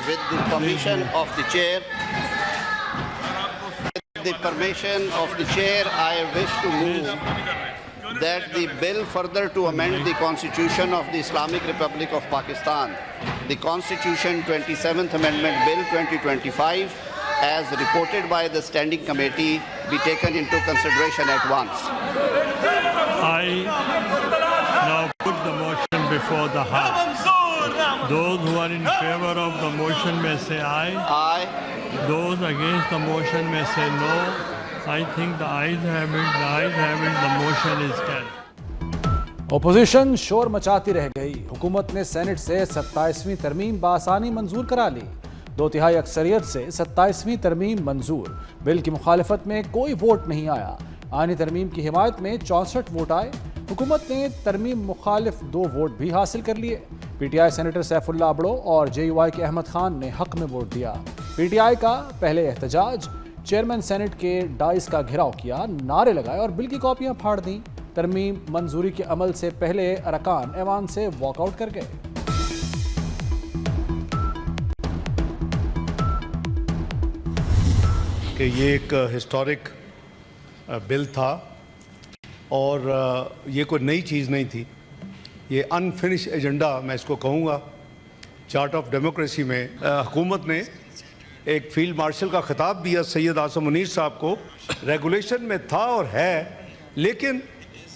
with the permission of the chair, I wish to move that the bill further to amend the Constitution of the Islamic Republic of Pakistan, the Constitution 27th Amendment Bill 2025, as reported by the Standing Committee, be taken into consideration at once. I now put the motion before the House. Those who are in favor of the motion may say aye. Aye. Those against the motion may say no. I think the ayes have it, the motion is carried. Opposition शोर मचाती रह गई। हुकूमत ने senate से 27वीं तरमीम बासानी मंजूर करा ली। 2/3 अक्सरियत से 27वीं तरमीम मंजूर। बिल की मुखालिफत में कोई वोट नहीं आया। आनी तरमीम की हिमायत में 64 वोट आए। हुकूमत ने तरमीम मुखालिफ 2 वोट भी हासिल कर लिए। PTI सेनेटर सैफुल्ला अबड़ो और JUI के अहमद खान ने हक में वोट दिया। PTI का पहले एहतजाज, चेयरमैन सेनेट के डाइस का घेराव किया, नारे लगाए और बिल की कॉपियां फाड़ दी। तरमीम मंजूरी के अमल से पहले अरकान ऐवान से वॉकआउट कर गए। कि ये एक हिस्टोरिक बिल था और ये कोई नई चीज़ नहीं थी। ये अनफिनिश एजेंडा मैं इसको कहूँगा। चार्ट ऑफ डेमोक्रेसी में हुकूमत ने एक फील्ड मार्शल का खिताब दिया सैयद आसिम मुनीर साहब को। रेगुलेशन में था और है, लेकिन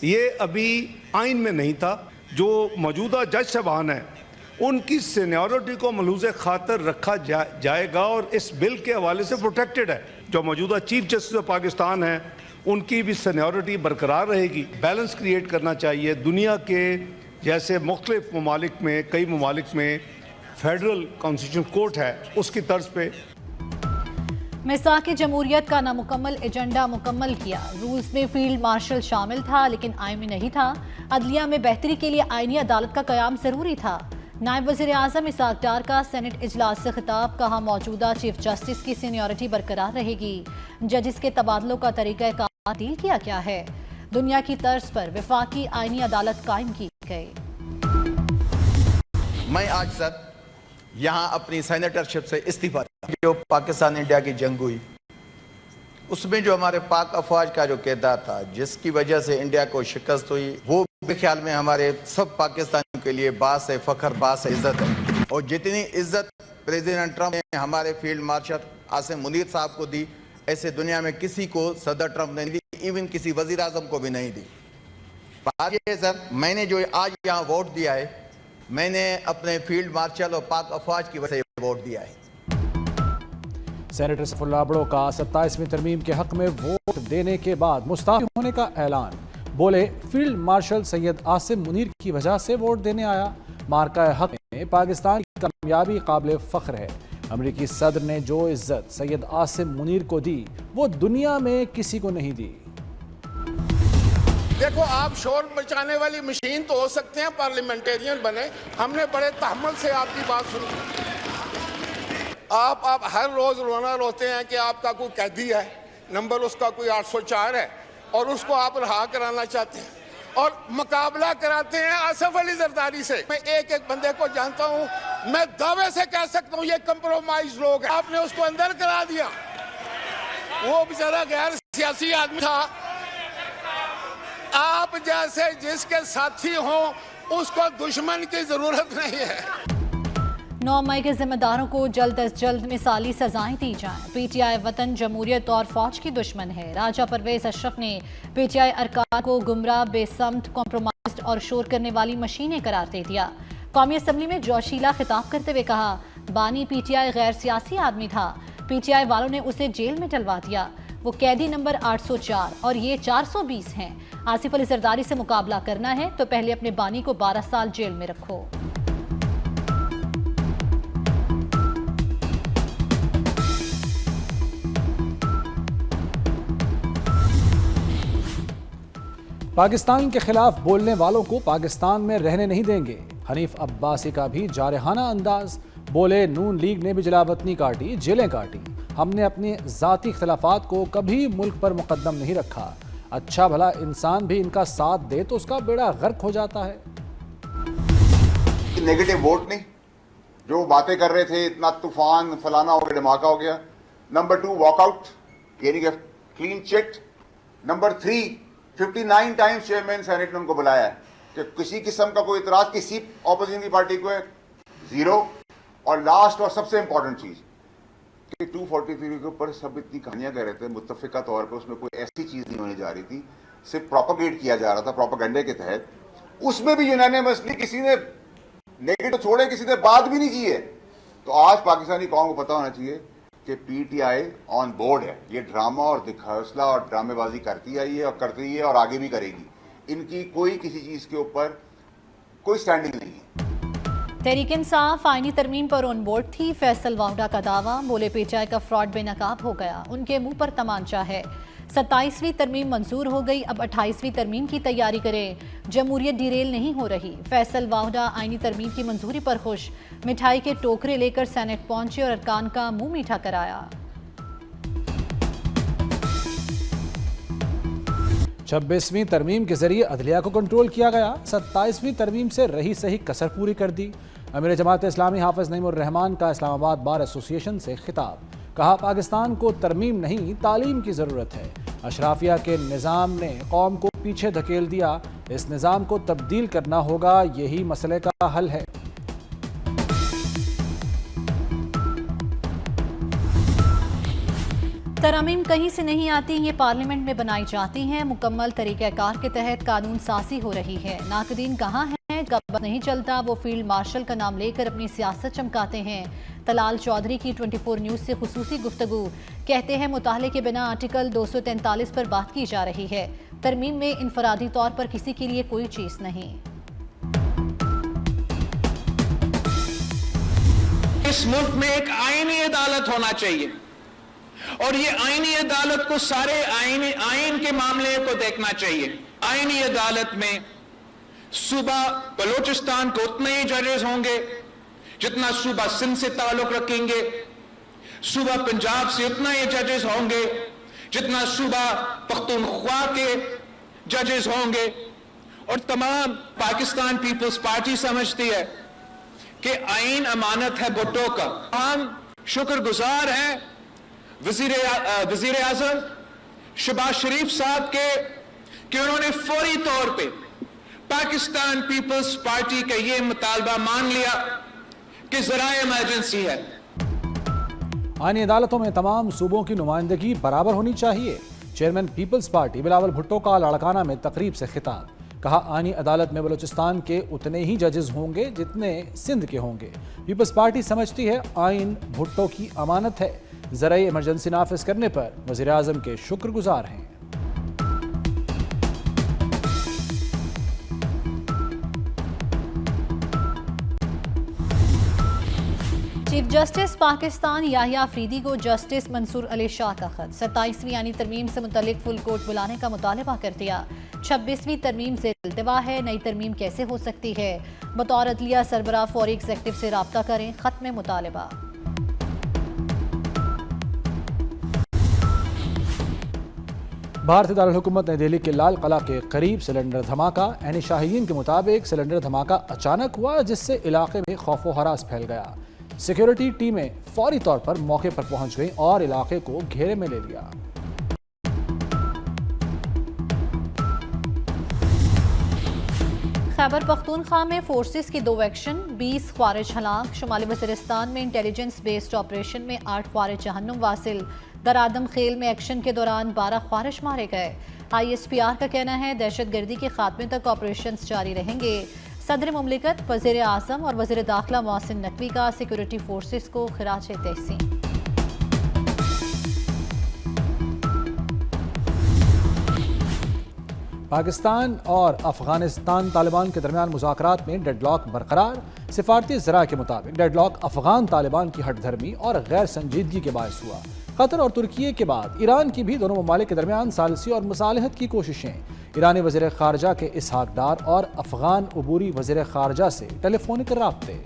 ये अभी आइन में नहीं था। जो मौजूदा जज साहबान हैं उनकी सीनियरिटी को मलूज़ खातर रखा जाएगा और इस बिल के हवाले से प्रोटेक्टेड है। जो मौजूदा चीफ जस्टिस ऑफ पाकिस्तान हैं उनकी भी सीनियरिटी बरकरार रहेगी। बैलेंस क्रिएट करना चाहिए। दुनिया के जैसे मुख्तलिफ ममालिक में, कई ममालिक में फेडरल कॉन्स्टिट्यूशन कोर्ट है, उसकी तर्ज पे मिसाक जमहूरियत का नामुकम्मल एजेंडा मुकम्मल किया। रूल्स में फील्ड मार्शल शामिल था लेकिन आइन में नहीं था। अदलिया में बेहतरी के लिए आइनी अदालत का क़याम ज़रूरी था। नायब वज़ीर आज़म इसाक डार का सेनेट इजलास से खिताब, कहा मौजूदा चीफ जस्टिस की सीनियरिटी बरकरार रहेगी। जजिस के तबादलों का तरीक़ाकार तब्दील किया गया है। दुनिया की तर्ज पर वफाकी आइनी अदालत कायम की गई। मैं आज सर यहाँ अपनी सेनेटरशिप से इस्तीफा। जो पाकिस्तान इंडिया की जंग हुई उसमें जो हमारे पाक अफवाज का जो किरदार था, जिसकी वजह से इंडिया को शिकस्त हुई, वो मेरे ख्याल में हमारे सब पाकिस्तानियों के लिए बास है, फख्र, बास है, इज्जत है। और जितनी इज्जत प्रेसिडेंट ट्रंप ने हमारे फील्ड मार्शल आसिम मुनीर साहब को दी, ऐसे दुनिया में किसी को सदर ट्रंप ने दी, इवन किसी वजीर आजम को भी नहीं दी। बात यह है सर, मैंने जो आज यहाँ वोट दिया है, मैंने अपने फील्ड मार्शल और पाक अफवाज की वजह से वोट दिया है। सेनेटर सैफुल्ला अबड़ो का 27वीं तरमीम के हक में वोट देने के बाद मुस्ताफ़ी होने का ऐलान। बोले, फील्ड मार्शल सैयद आसिम मुनीर की वजह से वोट देने आया। मार्का हक में पाकिस्तान की कामयाबी काबिल फ़ख्र है। अमरीकी सदर ने जो इज्जत सैयद आसिम मुनीर को दी, वो दुनिया में किसी को नहीं दी। देखो, आप शोर मचाने वाली मशीन तो हो सकते हैं, पार्लियामेंटेरियन बने। हमने बड़े तहम्मुल से आपकी बात सुनी। आप हर रोज रोना रोते हैं कि आपका कोई कैदी है, नंबर उसका कोई 804 है और उसको आप रहा कराना चाहते हैं और मुकाबला कराते हैं आसिफ अली जरदारी से। मैं एक एक बंदे को जानता हूं, मैं दावे से कह सकता हूं ये कंप्रोमाइज लोग हैं। आपने उसको अंदर करा दिया। वो बेचारा गैर सियासी आदमी था। आप जैसे जिसके साथी हों उसको दुश्मन की जरूरत नहीं है। 9 मई के जिम्मेदारों को जल्द अज जल्द मिसाली सजाएं दी जाएं। PTI वतन, जमहूरियत और फौज की दुश्मन है। राजा परवेज अशरफ ने PTI अरकान को गुमराह, बेसमत, कॉम्प्रोमाइज्ड और शोर करने वाली मशीनें करार दे दिया। कौमी असम्बली में जोशीला खिताब करते हुए कहा, बानी PTI गैर सियासी आदमी था। PTI वालों ने उसे जेल में डलवा दिया। वो कैदी नंबर 804 और ये 420 हैं। आसिफ अली जरदारी से मुकाबला करना है तो पहले अपने बानी को 12 साल जेल में रखो। पाकिस्तान के खिलाफ बोलने वालों को पाकिस्तान में रहने नहीं देंगे। हनीफ अब्बासी का भी जारहाना अंदाज। बोले, नून लीग ने भी जलावतनी काटी, जेलें काटी। हमने अपने ज़ाती इख्तलाफात को कभी मुल्क पर मुकद्दम नहीं रखा। अच्छा भला इंसान भी इनका साथ दे तो उसका बेड़ा गर्क हो जाता है। नेगेटिव वोट नहीं, जो बातें कर रहे थे, इतना तूफान फलाना हो गया, धमाका हो गया। Number 2, walkout, getting a clean chit. Number 3, 59 times chairman senate ने उनको बुलाया है कि किसी किस्म का कोई इतराज किसी ऑपोजिशन की पार्टी को है, 0। और लास्ट और सबसे इंपॉर्टेंट चीज कि 243 के ऊपर सब इतनी कहानियां कह रहे थे, मुत्तफिका तौर पर उसमें कोई ऐसी चीज नहीं होने जा रही थी, सिर्फ प्रोपेगेट किया जा रहा था प्रोपेगेंडे के तहत। उसमें भी यूनानिमसली किसी ने नेगेटिव छोड़े, किसी ने बात भी नहीं की है। तो आज पाकिस्तानी कौम को पता होना चाहिए कि पीटीआई ऑन बोर्ड है। ये ड्रामा और दिखावसला और ड्रामेबाजी करती आई है और करती है और आगे भी करेगी। इनकी कोई किसी चीज के ऊपर कोई स्टैंडिंग नहीं है। तहरीक इंसाफ आईनी तरमीम पर ऑन बोर्ड थी, फैसल वाहुडा का दावा। बोले पीटीआई का फ्रॉड बेनकाब हो गया, उनके मुंह पर तमांचा है। 27वीं तरमीम मंजूर हो गई, अब 28वीं तरमीम की तैयारी करें। जमहूरियत डिरेल नहीं हो रही। फैसल वाहुडा आईनी तरमीम की मंजूरी पर खुश, मिठाई के टोकरे लेकर सेनेट पहुंचे और अरकान का मुंह मीठा कराया। 26वीं तरमीम के जरिए अदलिया को कंट्रोल किया गया। 27वीं तरमीम से रही सही कसर पूरी कर दी। अमीर जमात इस्लामी हाफिज नईमुर रहमान का इस्लामाबाद बार एसोसिएशन से खिताब, कहा पाकिस्तान को तरमीम नहीं तालीम की ज़रूरत है। अशराफिया के निज़ाम ने कौम को पीछे धकेल दिया, इस निज़ाम को तब्दील करना होगा, यही मसले का हल है। तरमीम कहीं से नहीं आती, ये पार्लियामेंट में बनाई जाती हैं। मुकम्मल तरीक़ाकार के तहत कानून साजी हो रही है। नाकदीन कहाँ हैं, जब नहीं चलता वो फील्ड मार्शल का नाम लेकर अपनी सियासत चमकाते हैं। तलाल चौधरी की 24 न्यूज़ से खुसूसी गुफ्तगू, कहते हैं मुताले के बिना आर्टिकल 243 पर बात की जा रही है। तरमीम में इनफरादी तौर पर किसी के लिए कोई चीज़ नहीं। इस मुल्क में एक आईनी अदालत होना चाहिए और ये आईनी अदालत को सारे आईन के मामले को देखना चाहिए। आईनी अदालत में सूबा बलूचिस्तान को उतने ही जजेस होंगे जितना सूबा सिंध से ताल्लुक रखेंगे, सूबा पंजाब से उतना ही जजेस होंगे जितना सूबा पख्तूनख्वा के जजेस होंगे। और तमाम पाकिस्तान पीपल्स पार्टी समझती है कि आईन अमानत है भुट्टो का। हम शुक्रगुजार हैं वजीर आजम शहबाज शरीफ साहब के कि उन्होंने फौरी तौर पे पाकिस्तान पीपल्स पार्टी का ये मुतालबा मान लिया कि ज़राए इमरजेंसी है। आईनी अदालतों में तमाम सूबों की नुमाइंदगी बराबर होनी चाहिए। चेयरमैन पीपल्स पार्टी बिलावल भुट्टो का लाड़काना में तकरीब से खिताब, कहा आईनी अदालत में बलूचिस्तान के उतने ही जजेस होंगे जितने सिंध के होंगे। पीपल्स पार्टी समझती है आईन भुट्टो की अमानत है, ज़राए इमरजेंसी नाफिज करने पर वज़ीर आज़म के शुक्रगुजार हैं। चीफ जस्टिस पाकिस्तान याहिया अफरीदी को जस्टिस मंसूर अली शाह का खत, 27वीं यानी तरमीम से मुतल्लिक फुल कोर्ट बुलाने का मुतालबा कर दिया। 26वीं तरमीम से इल्तिवा है, नई तरमीम कैसे हो सकती है। बतौर अदलिया सरबराह फौरी एग्जेक्टिव से रब्ता करें, खत में मुतालबा। भारतीय दारुल हुकूमत नई दिल्ली के लाल किला के करीब सिलेंडर धमाका। ऐनी शाहीन के मुताबिक सिलेंडर धमाका अचानक हुआ जिससे इलाके में खौफ व हरास फैल गया। सिक्योरिटी टीमें फौरी तौर पर मौके पर पहुंच गईं और इलाके को घेरे में ले लिया। खैबर पख्तूनख्वा में फोर्सेस की 2 एक्शन, 20 ख्वारिज हलाक। शुमाली वज़ीरिस्तान में इंटेलिजेंस बेस्ड ऑपरेशन में 8 ख्वारिज जहन्नुम वासिल। दरादम खेल में एक्शन के दौरान 12 ख्वारिज मारे गए। ISPR का कहना है दहशतगर्दी के खात्मे तक ऑपरेशन जारी रहेंगे। सदर मुमलिकत, वज़ीर आज़म और वज़ीर दाखिला मोहसिन नकवी का सिक्योरिटी फोर्सेस को खिराज तहसीन। पाकिस्तान और अफगानिस्तान तालिबान के दरमियान मुज़ाकरात में डेडलॉक बरकरार। सिफारती ज़रा के मुताबिक डेडलॉक अफगान तालिबान की हठधर्मी और गैर संजीदगी के बायस हुआ। कतर और तुर्की के बाद ईरान की भी दोनों ममालिक के दरमियान सालसी और मुसालहत की कोशिशें। ईरानी वज़ीर ख़ारजा के इसहाक डार और अफगान अबूरी वज़ीर ख़ारजा से टेलीफोनिक राब्ते।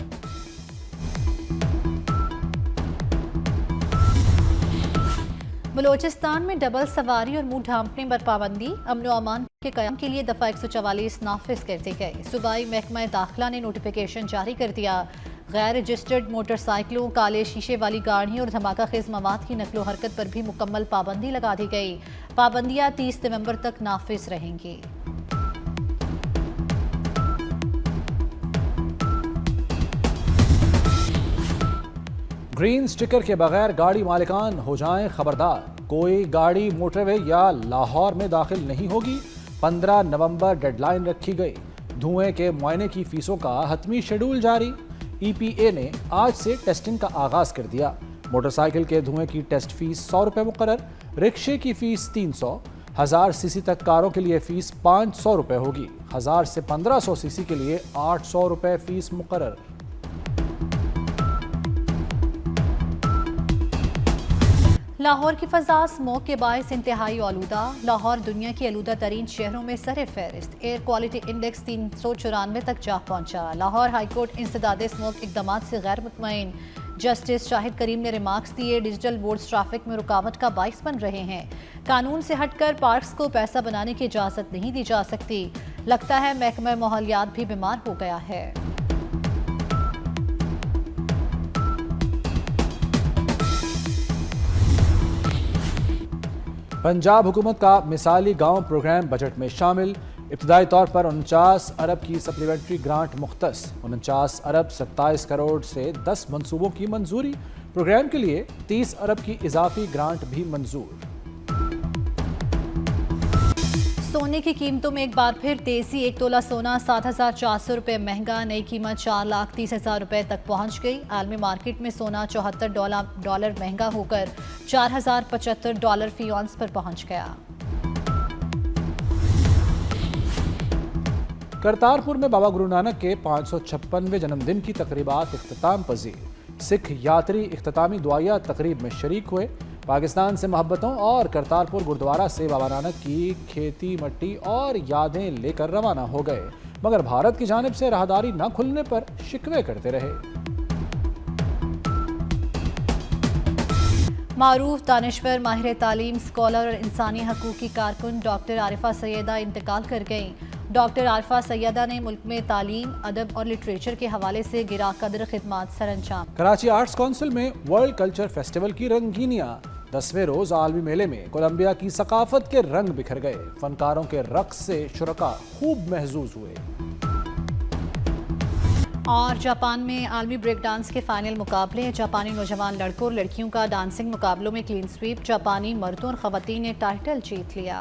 बलोचिस्तान में डबल सवारी और मुंह ढांपने पर पाबंदी। अमन व अमान के क़याम के लिए दफ़ा 144 नाफिज कर दी गई। सूबाई महकमा दाखिला ने नोटिफिकेशन जारी कर दिया। गैर रजिस्टर्ड मोटरसाइकिलों, काले शीशे वाली गाड़ियों और धमाका खेज मवाद की नकलो हरकत पर भी मुकम्मल पाबंदी लगा दी गई। पाबंदियां 30 नवंबर तक नाफिज रहेंगी। ग्रीन स्टिकर के बगैर गाड़ी मालिकान हो जाएं खबरदार, कोई गाड़ी मोटरवे या लाहौर में दाखिल नहीं होगी। 15 नवंबर डेडलाइन रखी गई। धुएं के मुआयने की फीसों का हतमी शेड्यूल जारी। EPA ने आज से टेस्टिंग का आगाज कर दिया। मोटरसाइकिल के धुएं की टेस्ट फीस 100 रुपये मुकर्रर, रिक्शे की फीस 300, 1000 सीसी तक कारों के लिए फीस 500 रुपये होगी। 1000 से 1500 सीसी के लिए 800 रुपये फीस मुकर्रर। लाहौर की फजा स्मोक के बायस इंतहाई आलूदा। लाहौर दुनिया के आलूदा तरीन शहरों में सर फहरिस्त। एयर क्वालिटी इंडेक्स 394 तक जा पहुंचा। लाहौर हाईकोर्ट इंसदादे स्मोक इकदाम से गैर मुतमईन। जस्टिस शाहिद करीम ने रिमार्क्स दिए, डिजिटल बोर्ड्स ट्रैफिक में रुकावट का बाइस बन रहे हैं। कानून से हटकर पार्क्स को पैसा बनाने की इजाजत नहीं दी जा सकती। लगता है महकमा माहौलियात भी बीमार हो गया है। पंजाब हुकूमत का मिसाली गांव प्रोग्राम बजट में शामिल। इब्तदाई तौर पर 49 अरब की सप्लीमेंट्री ग्रांट मुख्तस। 49 अरब 27 करोड़ से 10 मंसूबों की मंजूरी। प्रोग्राम के लिए 30 अरब की इजाफी ग्रांट भी मंजूर। सोने की कीमतों में एक बार फिर तेजी। 1 तोला सोना 7,400 रुपये महंगा। नई कीमत 4,30,000 रुपये तक पहुंच गई। आलमी मार्केट में सोना $74 महंगा होकर $4,075 फी औंस पर पहुंच गया। करतारपुर में बाबा गुरु नानक के 556वें जन्मदिन की तकरीबात इख्तिताम पजीर। सिख यात्री इख्तितामी दुआया तकरीब में शरीक हुए। पाकिस्तान से मोहब्बतों और करतारपुर गुरुद्वारा से बाबा नानक की खेती मट्टी और यादें लेकर रवाना हो गए, मगर भारत की जानिब से राहदारी न खुलने पर शिकवे करते रहे। मारूफ दानिश्वर, माहिर तालीम, स्कॉलर और इंसानी हकूक़ की कारकुन डॉक्टर आरिफा सैयदा इंतकाल कर गईं। डॉक्टर आरिफा सैयदा ने मुल्क में तालीम, अदब और लिटरेचर के हवाले से गिरा कदर खिदमात सरअंजाम। कराची आर्ट्स काउंसिल में वर्ल्ड कल्चर फेस्टिवल की रंगीनियां। 10वें रोज आलमी मेले में कोलंबिया की सकाफत के रंग बिखर गए। फनकारों के रक्स से शुरका खूब महजूज हुए। और जापान में आलमी ब्रेक डांस के फाइनल मुकाबले। जापानी नौजवान लड़कों और लड़कियों का डांसिंग मुकाबलों में क्लीन स्वीप। जापानी मर्दों और खवातीन ने टाइटल जीत लिया।